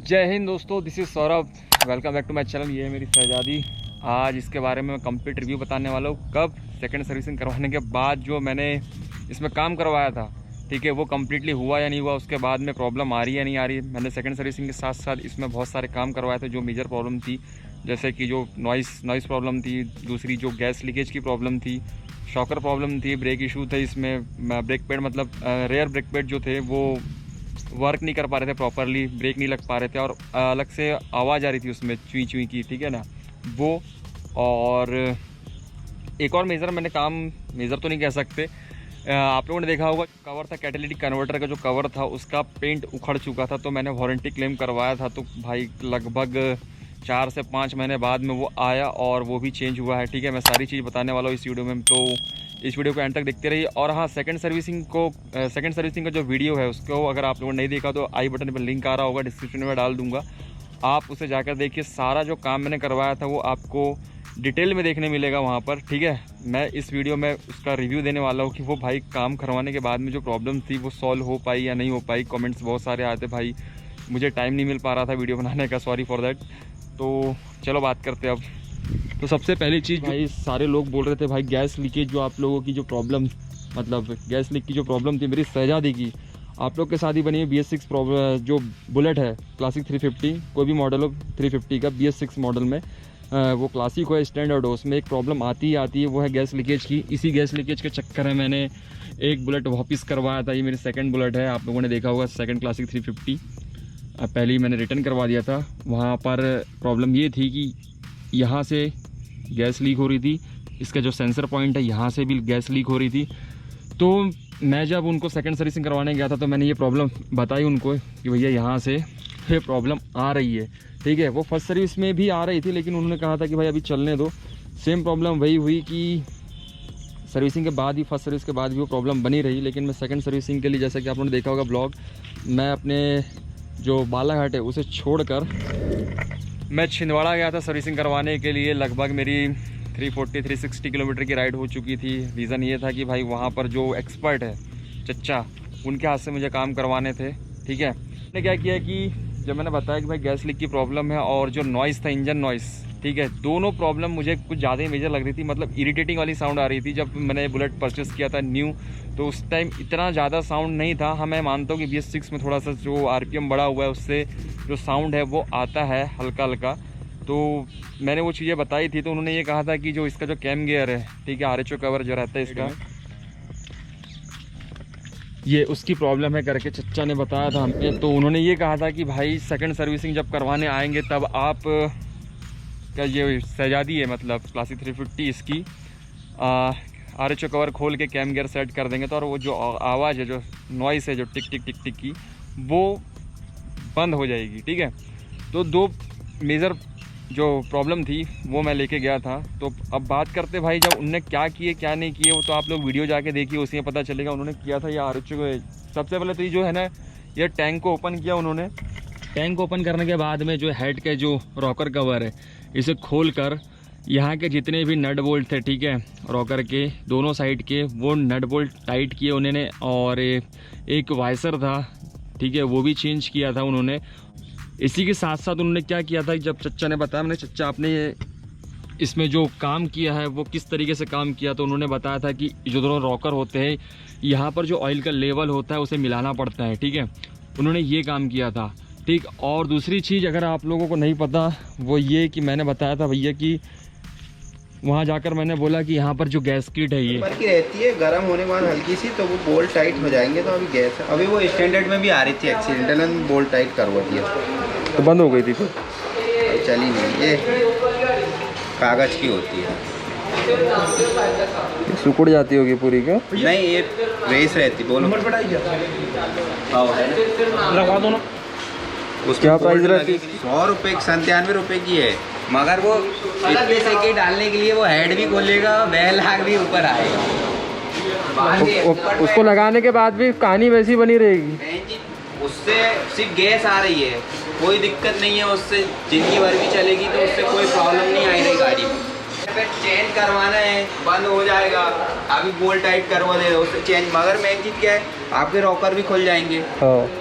जय हिंद दोस्तों, this is Saurabh. Welcome back to my channel. ये है मेरी शहजादी। आज इसके बारे में मैं कंप्लीट रिव्यू बताने वाला हूँ। कब सेकंड सर्विसिंग करवाने के बाद जो मैंने इसमें काम करवाया था, ठीक है, वो कम्प्लीटली हुआ या नहीं हुआ, उसके बाद में प्रॉब्लम आ रही है या नहीं आ रही है। मैंने सेकंड सर्विसिंग के साथ साथ इसमें बहुत सारे काम करवाए थे। जो मेजर प्रॉब्लम थी, जैसे कि जो नॉइस प्रॉब्लम थी, दूसरी जो गैस लीकेज की प्रॉब्लम थी, शॉकर प्रॉब्लम थी, ब्रेक इशू थे इसमें, ब्रेक पैड मतलब रेयर ब्रेक पैड जो थे वो वर्क नहीं कर पा रहे थे प्रॉपरली, ब्रेक नहीं लग पा रहे थे और अलग से आवाज़ आ रही थी उसमें चुई चुई की, ठीक है ना वो। और एक और मेज़र तो नहीं कह सकते, आप लोगों ने देखा होगा कवर था, कैटालिटिक कन्वर्टर का जो कवर था उसका पेंट उखड़ चुका था। तो मैंने वारंटी क्लेम करवाया था, तो भाई लगभग 4 से 5 महीने बाद में वो आया और वो भी चेंज हुआ है, ठीक है। मैं सारी चीज़ बताने वाला हूँ इस वीडियो में, तो इस वीडियो को एंड तक देखते रहिए। और हाँ, सेकंड सर्विसिंग का जो वीडियो है उसको अगर आप लोगों ने नहीं देखा तो आई बटन पर लिंक आ रहा होगा, डिस्क्रिप्शन में डाल दूंगा, आप उसे जाकर देखिए। सारा जो काम मैंने करवाया था वो आपको डिटेल में देखने मिलेगा वहाँ पर, ठीक है। मैं इस वीडियो में उसका रिव्यू देने वाला हूँ कि वो भाई काम करवाने के बाद में जो प्रॉब्लम थी वो सॉल्व हो पाई या नहीं हो पाई। कमेंट्स बहुत सारे आए थे भाई, मुझे टाइम नहीं मिल पा रहा था वीडियो बनाने का, सॉरी फॉर दैट। तो चलो बात करते हैं अब। तो सबसे पहली चीज़ भाई, सारे लोग बोल रहे थे भाई गैस लीकेज जो आप लोगों की जो प्रॉब्लम, मतलब गैस लीक की जो प्रॉब्लम थी मेरी शहजादी की, आप लोग के साथ ही बनी है BS6 प्रॉब्लम। जो बुलेट है क्लासिक 350, कोई भी मॉडल हो 350 का BS6 मॉडल में, वो क्लासिक हो स्टैंडर्ड हो, उसमें एक प्रॉब्लम आती है, वो है गैस लीकेज की। इसी गैस लीकेज के चक्कर में मैंने एक बुलेट वापस करवाया था। ये मेरी सेकंड बुलेट है, आप लोगों ने देखा होगा सेकंड क्लासिक 350। पहले मैंने रिटर्न करवा दिया था। वहाँ पर प्रॉब्लम ये थी कि यहाँ से गैस लीक हो रही थी, इसका जो सेंसर पॉइंट है यहाँ से भी गैस लीक हो रही थी। तो मैं जब उनको सेकंड सर्विसिंग करवाने गया था तो मैंने ये प्रॉब्लम बताई उनको कि भैया यहाँ से ये प्रॉब्लम आ रही है, ठीक है। वो फर्स्ट सर्विस में भी आ रही थी, लेकिन उन्होंने कहा था कि भाई अभी चलने दो। सेम प्रॉब्लम वही हुई कि सर्विसिंग के बाद ही, फर्स्ट सर्विस के बाद भी वो प्रॉब्लम बनी रही। लेकिन मैं सेकंड सर्विसिंग के लिए, जैसा कि आप लोगों ने देखा होगा ब्लॉग, मैं अपने जो बालाघाट है उसे छोड़कर मैं छिंदवाड़ा गया था सर्विसिंग करवाने के लिए। लगभग मेरी 360 किलोमीटर की राइड हो चुकी थी। रीज़न ये था कि भाई वहाँ पर जो एक्सपर्ट है चच्चा, उनके हाथ से मुझे काम करवाने थे, ठीक है। मैंने क्या किया कि जब मैंने बताया कि भाई गैस लीक की प्रॉब्लम है और जो नॉइस था, इंजन नॉइस, ठीक है, दोनों प्रॉब्लम मुझे कुछ ज़्यादा ही मेजर लग रही थी। मतलब इरिटेटिंग वाली साउंड आ रही थी। जब मैंने बुलेट परचेस किया था न्यू, तो उस टाइम इतना ज़्यादा साउंड नहीं था। हाँ, मैं मानता हूँ कि BS6 में थोड़ा सा जो RPM बढ़ा हुआ है उससे जो साउंड है वो आता है हल्का हल्का। तो मैंने वो चीज़ें बताई थी, तो उन्होंने ये कहा था कि जो इसका जो कैम गियर है, ठीक है, RHO कवर जो रहता है इसका, ये उसकी प्रॉब्लम है करके चच्चा ने बताया था हमें। तो उन्होंने ये कहा था कि भाई सेकंड सर्विसिंग जब करवाने आएंगे तब आप क्या, ये शहजादी है मतलब क्लासिक 350, इसकी RHO कवर खोल के कैम गियर सेट कर देंगे तो और वो जो आवाज़ है, जो नॉइस है, जो टिक टिक टिक टिक की, वो बंद हो जाएगी, ठीक है। तो दो मेजर जो प्रॉब्लम थी वो मैं लेके गया था। तो अब बात करते भाई, जब उनने क्या किए क्या नहीं किए वो तो आप लोग वीडियो जाके देखिए, उसी में पता चलेगा। उन्होंने किया था ये RHO को, सबसे पहले तो ये जो है ना, ये टैंक को ओपन किया उन्होंने। टैंक ओपन करने के बाद में जो हेड के जो रॉकर कवर है, इसे खोल कर यहाँ के जितने भी नट बोल्ट थे, ठीक है, रॉकर के दोनों साइड के, वो नट बोल्ट टाइट किए उन्होंने। और एक वाइसर था, ठीक है, वो भी चेंज किया था उन्होंने। इसी के साथ साथ उन्होंने क्या किया था, जब चच्चा ने बताया, मैंने चच्चा आपने इसमें जो काम किया है वो किस तरीके से काम किया, तो उन्होंने बताया था कि जो दोनों रॉकर होते हैं, यहाँ पर जो ऑयल का लेवल होता है उसे मिलाना पड़ता है, ठीक है। उन्होंने ये काम किया था, ठीक। और दूसरी चीज़ अगर आप लोगों को नहीं पता, वो ये कि मैंने बताया था भैया कि वहाँ जाकर मैंने बोला कि यहाँ पर जो गैस किट है ये ऊपर की रहती है, गर्म होने के बाद हल्की सी, तो वो बोल्ट टाइट हो जाएंगे। तो अभी गैस है, अभी वो स्टैंडर्ड में भी आ रही थी, एक्सीडेंटल बोल्ट टाइट करवा दिया तो बंद हो गई थी, फिर चली नहीं। ये कागज़ की होती है, सुकुड़ जाती होगी पूरी क्या? नहीं, ये रेस रहती। बोलो लगा दो ना। उसकी क्या प्राइस रहती है? 100 रुपये, 97 रुपये की है। मगर वो इतने से के डालने के लिए वो हेड भी खोलेगा, बेल लाख भी ऊपर आएगा। उसको लगाने के बाद भी कहानी वैसी बनी रहेगी। उससे सिर्फ गैस आ रही है, कोई दिक्कत नहीं है। उससे जिंदगी भर भी चलेगी, तो उससे कोई प्रॉब्लम नहीं आई रही गाड़ी में। चेंज करवाना है, बंद हो जाएगा, अभी बोल्ट टाइट करवा दे, उससे चेंज। मगर मेन चीज़ क्या है, आपके रॉकर भी खुल जाएंगे।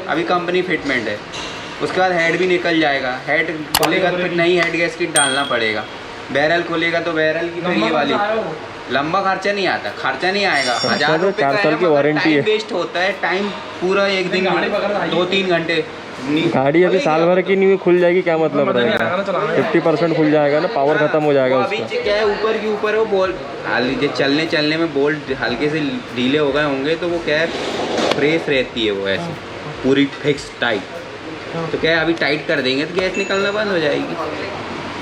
अभी कंपनी फिटमेंट है, उसके बाद हेड भी निकल जाएगा। हेड खोलेगा तो फिर नई हेड गैस किट डालना पड़ेगा। बैरल खोलेगा तो बैरल की फिर ये वाली लंबा खर्चा नहीं आता, खर्चा नहीं आएगा। 1000 रुपये 4 साल की वारंटी है। टाइम वेस्ट होता है, टाइम पूरा एक दिन 2-3 घंटे। गाड़ी अभी साल भर की नहीं हुई, खुल जाएगी क्या मतलब रहेगा? 50% खुल जाएगा ना, पावर खत्म हो जाएगा अभी उसका। क्या है, ऊपर के ऊपर वो बोल्ट चलने में बोल्ट हल्के से ढीले हो गए होंगे तो वो क्या है फ्रेश रहती है वो ऐसे पूरी फिक्स टाइट। तो क्या है अभी टाइट कर देंगे तो गैस निकलना बंद हो जाएगी।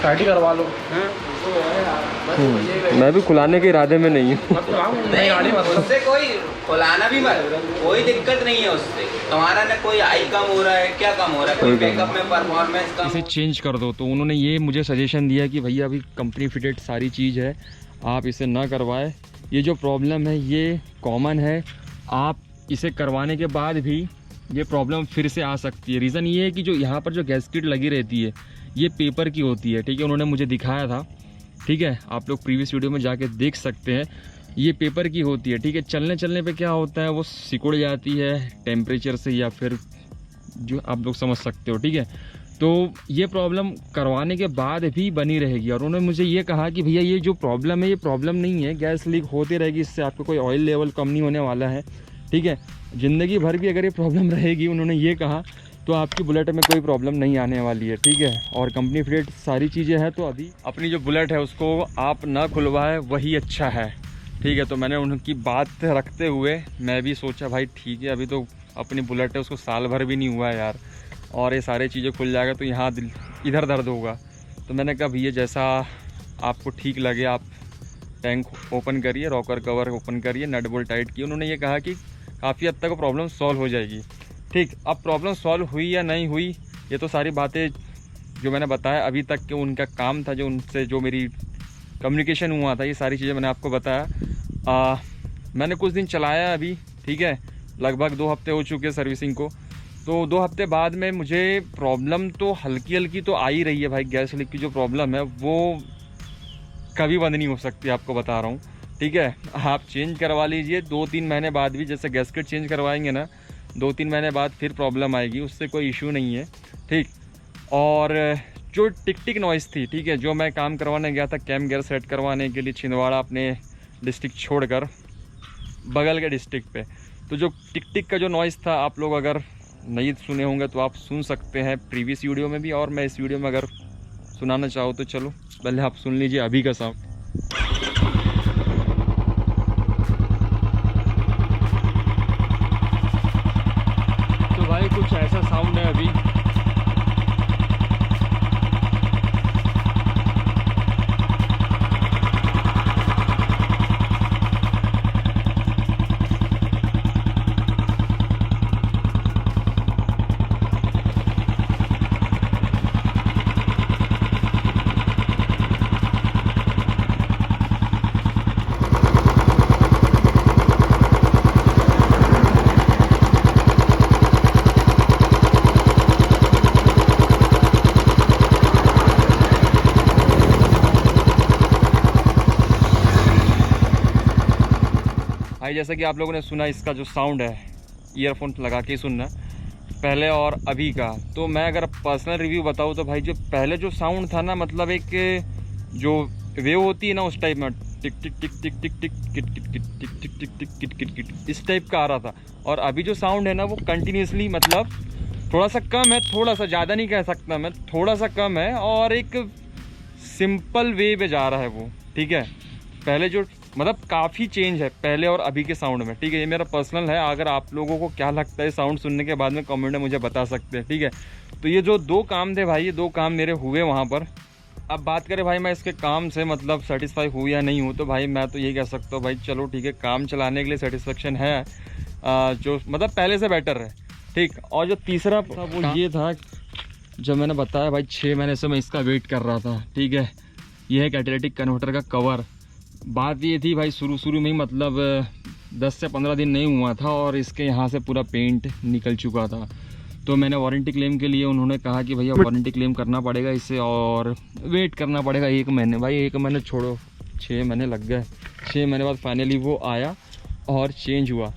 टाइट ही करवा लो। हाँ मैं भी खुलाने के इरादे में नहीं हूँ। उससे कोई खुलाना भी मत, कोई दिक्कत नहीं है उससे। तुम्हारा ना कोई आई कम हो रहा है, क्या कम हो रहा है, कोई बैकअप में परफॉर्मेंस कम। इसे चेंज कर दो। तो उन्होंने ये मुझे सजेशन दिया कि भैया अभी कंपनी फिटेड सारी चीज़ है, आप इसे ना करवाएं। ये जो प्रॉब्लम है ये कॉमन है, आप इसे करवाने के बाद भी ये प्रॉब्लम फिर से आ सकती है। रीज़न ये है कि जो यहाँ पर जो गैस किट लगी रहती है ये पेपर की होती है, ठीक है। उन्होंने मुझे दिखाया था, ठीक है, आप लोग प्रीवियस वीडियो में जाके देख सकते हैं। ये पेपर की होती है, ठीक है। चलने पे क्या होता है वो सिकुड़ जाती है टेम्परेचर से, या फिर जो आप लोग समझ सकते हो, ठीक है। तो ये प्रॉब्लम करवाने के बाद भी बनी रहेगी। और उन्होंने मुझे ये कहा कि भैया ये जो प्रॉब्लम है ये प्रॉब्लम नहीं है, गैस लीक होती रहेगी, इससे आपको कोई ऑयल लेवल कम नहीं होने वाला है, ठीक है। ज़िंदगी भर भी अगर ये प्रॉब्लम रहेगी, उन्होंने ये कहा, तो आपकी बुलेट में कोई प्रॉब्लम नहीं आने वाली है, ठीक है। और कंपनी फिटेड सारी चीज़ें हैं, तो अभी अपनी जो बुलेट है उसको आप ना खुलवाएं वही अच्छा है, ठीक है। तो मैंने उनकी बात रखते हुए मैं भी सोचा भाई ठीक है, अभी तो अपनी बुलेट है उसको साल भर भी नहीं हुआ है यार, और ये सारी चीज़ें खुल जाएगा तो यहाँ इधर दर्द होगा। तो मैंने कहा भैया जैसा आपको ठीक लगे आप टैंक ओपन करिए, रॉकर कवर ओपन करिए, नट बोल्ट टाइट किए। उन्होंने ये कहा कि काफ़ी हद तक प्रॉब्लम सॉल्व हो जाएगी, ठीक। अब प्रॉब्लम सॉल्व हुई या नहीं हुई ये तो सारी बातें जो मैंने बताया अभी तक कि उनका काम था, जो उनसे जो मेरी कम्युनिकेशन हुआ था, ये सारी चीज़ें मैंने आपको बताया। मैंने कुछ दिन चलाया अभी, ठीक है, लगभग 2 हफ्ते हो चुके सर्विसिंग को। तो 2 हफ्ते बाद में मुझे प्रॉब्लम तो हल्की हल्की तो आ ही रही है भाई। गैस लीक की जो प्रॉब्लम है वो कभी बंद नहीं हो सकती, आपको बता रहा हूँ, ठीक है। आप चेंज करवा लीजिए 2-3 महीने बाद भी, जैसे गैसकेट चेंज करवाएंगे ना 2-3 महीने बाद फिर प्रॉब्लम आएगी, उससे कोई इशू नहीं है, ठीक। और जो टिक नॉइज़ थी, ठीक है, जो मैं काम करवाने गया था कैम गियर सेट करवाने के लिए छिंदवाड़ा अपने डिस्ट्रिक्ट छोड़कर बगल के डिस्ट्रिक्ट पे, तो जो टिक का जो नॉइज़ था आप लोग अगर नहीं सुने होंगे तो आप सुन सकते हैं प्रीवियस वीडियो में भी, और मैं इस वीडियो में अगर सुनाना चाहूँ तो चलो पहले आप सुन लीजिए अभी का साउंड। तो भाई कुछ ऐसा साउंड है अभी, भाई जैसा कि आप लोगों ने सुना इसका जो साउंड है, ईयरफोन लगा के सुनना पहले और अभी का। तो मैं अगर पर्सनल रिव्यू बताऊँ तो भाई जो पहले जो साउंड था ना, मतलब एक जो वेव होती है ना उस टाइप में टिक टिक टिक टिक टिक टिक किट किट किट टिक टिक टिक टिक किट किट किट इस टाइप का आ रहा था। और अभी जो साउंड है ना वो कंटिन्यूसली, मतलब थोड़ा सा कम है, थोड़ा सा, ज़्यादा नहीं कह सकता मैं, थोड़ा सा कम है, और एक सिंपल वे पे जा रहा है वो, ठीक है। पहले जो मतलब काफ़ी चेंज है पहले और अभी के साउंड में, ठीक है। ये मेरा पर्सनल है, अगर आप लोगों को क्या लगता है साउंड सुनने के बाद में कमेंट में मुझे बता सकते हैं, ठीक है। तो ये जो 2 काम थे भाई, ये 2 काम मेरे हुए वहाँ पर। अब बात करें भाई मैं इसके काम से मतलब सेटिस्फाई हूँ या नहीं हूँ, तो भाई मैं तो यही कह सकता हूँ भाई चलो ठीक है, काम चलाने के लिए सेटिस्फेक्शन है, जो मतलब पहले से बेटर है, ठीक। और जो तीसरा था वो ये था, जब मैंने बताया भाई 6 महीने से मैं इसका वेट कर रहा था, ठीक है। ये है कैटालिटिक कन्वर्टर का कवर। बात ये थी भाई शुरू में ही मतलब 10 से 15 दिन नहीं हुआ था और इसके यहाँ से पूरा पेंट निकल चुका था। तो मैंने वारंटी क्लेम के लिए, उन्होंने कहा कि भैया वारंटी क्लेम करना पड़ेगा इसे और वेट करना पड़ेगा 1 महीने। भाई 1 महीने छोड़ो, 6 महीने लग गए। 6 महीने बाद फाइनली वो आया और चेंज हुआ।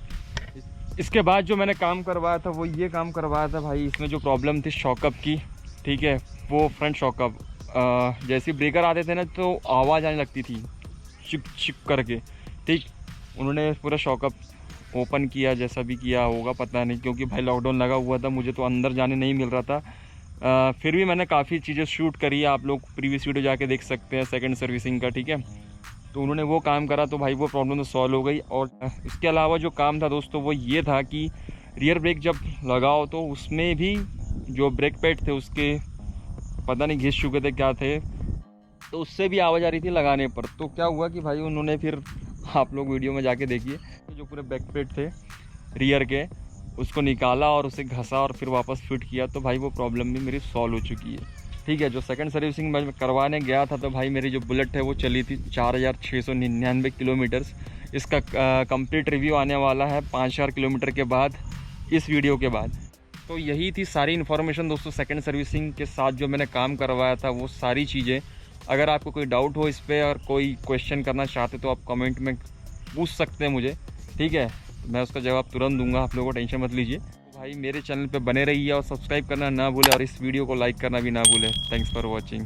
इसके बाद जो मैंने काम करवाया था वो ये काम करवाया था भाई, इसमें जो प्रॉब्लम थी शॉकअप की, ठीक है, वो फ्रंट शॉकअप, जैसे ब्रेकर आते थे ना तो आवाज़ आने लगती थी चिक चिक करके, ठीक। उन्होंने पूरा शॉकअप ओपन किया, जैसा भी किया होगा पता नहीं, क्योंकि भाई लॉकडाउन लगा हुआ था, मुझे तो अंदर जाने नहीं मिल रहा था। फिर भी मैंने काफ़ी चीज़ें शूट करी है, आप लोग प्रीवियस वीडियो जाके देख सकते हैं सेकंड सर्विसिंग का, ठीक है। तो उन्होंने वो काम करा तो भाई वो प्रॉब्लम तो सॉल्व हो गई। और इसके अलावा जो काम था दोस्तों वो ये था कि रियर ब्रेक जब लगाओ तो उसमें भी जो ब्रेक पैड थे उसके पता नहीं घिस चुके थे क्या थे, तो उससे भी आवाज़ आ रही थी लगाने पर। तो क्या हुआ कि भाई उन्होंने फिर, आप लोग वीडियो में जाके देखिए, तो जो पूरे बैक पैड थे रियर के उसको निकाला और उसे घसा और फिर वापस फिट किया, तो भाई वो प्रॉब्लम भी मेरी सॉल्व हो चुकी है, ठीक है। जो सेकंड सर्विसिंग मैं करवाने गया था तो भाई मेरी जो बुलेट है वो चली थी 4699 किलोमीटर्स। इसका कंप्लीट रिव्यू आने वाला है 5000 किलोमीटर के बाद, इस वीडियो के बाद। तो यही थी सारी इन्फॉर्मेशन दोस्तों सेकंड सर्विसिंग के साथ जो मैंने काम करवाया था, वो सारी चीज़ें। अगर आपको कोई डाउट हो इस पर और कोई क्वेश्चन करना चाहते तो आप कमेंट में पूछ सकते हैं मुझे, ठीक है, मैं उसका जवाब तुरंत दूंगा, आप लोगों को टेंशन मत लीजिए। तो भाई मेरे चैनल पे बने रहिए और सब्सक्राइब करना ना भूलें और इस वीडियो को लाइक करना भी ना भूलें। Thanks for watching.